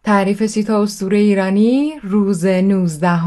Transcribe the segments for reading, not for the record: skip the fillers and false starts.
تعریف 30 تا اسطوره ایرانی روز 19.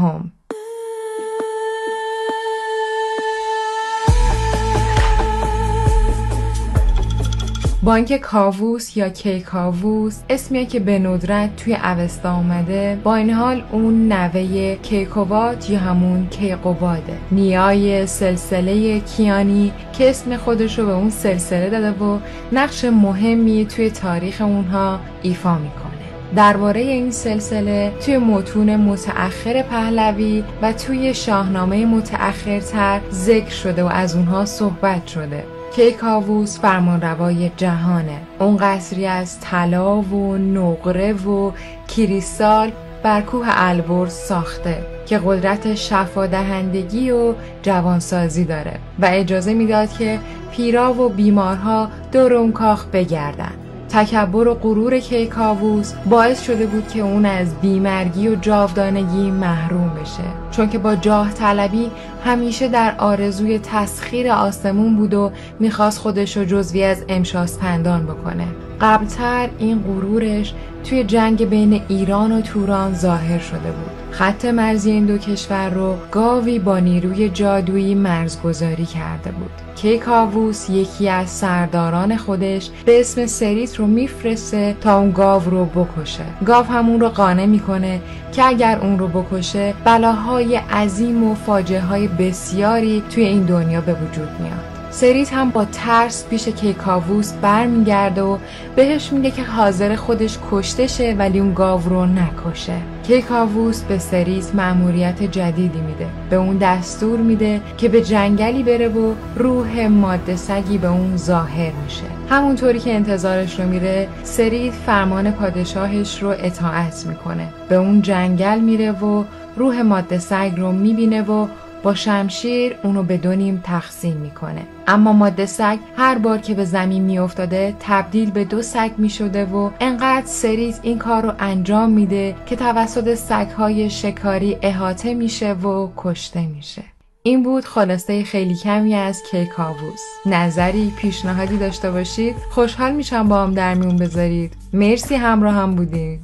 بانک کاووس یا کیکاووس اسمیه که به ندرت توی اوستا اومده. با این حال اون نوه کیکوباد یا همون کیقوباده، نیای سلسله کیانی که اسم خودش رو به اون سلسله داده و نقش مهمی توی تاریخ اونها ایفا میکنه. درباره این سلسله توی متون متأخر پهلوی و توی شاهنامه متأخرتر ذکر شده و از اونها صحبت شده. کیکاووس فرمانروای جهانه. اون قصری از طلا و نقره و کریستال بر کوه البرز ساخته که قدرت شفادهندگی و جوانسازی داره و اجازه میداد که پیرا و بیمارها دور اون کاخ بگردن. تکبر و غرور کیکاووس باعث شده بود که اون از بیمرگی و جاودانگی محروم بشه، چون که با جاه طلبی همیشه در آرزوی تسخیر آسمون بود و میخواست خودش رو جزوی از امشاسپندان بکنه. قبلتر این غرورش توی جنگ بین ایران و توران ظاهر شده بود. خط مرزی این دو کشور رو گاوی با نیروی جادویی مرزگذاری کرده بود. کیکاووس یکی از سرداران خودش به اسم سریت رو میفرسته تا اون گاو رو بکشه. گاو همون رو قانع میکنه که اگر اون رو بکشه بلاهای عظیم و فاجعه های بسیاری توی این دنیا به وجود میاد. سریت هم با ترس پیش کیکاووس برمیگرده و بهش میگه که حاضر خودش کشته شه ولی اون گاو رو نکشه. کیکاووس به سریت مأموریت جدیدی میده. به اون دستور میده که به جنگلی بره و روح ماده سگی به اون ظاهر میشه. همونطوری که انتظارش رو میره، سریت فرمان پادشاهش رو اطاعت میکنه. به اون جنگل میره و روح ماده سگ رو میبینه و با شمشیر اونو به 2 نیم تقسیم میکنه. اما ماده سگ هر بار که به زمین میافتاده تبدیل به 2 سگ میشده و انقدر سریت این کار رو انجام میده که توسط سگهای شکاری احاطه میشه و کشته میشه. این بود خلاصه خیلی کمی از کیکاووس. نظری، پیشنهادی داشته باشید خوشحال میشم با هم در میون بذارید. مرسی همراه هم بودید.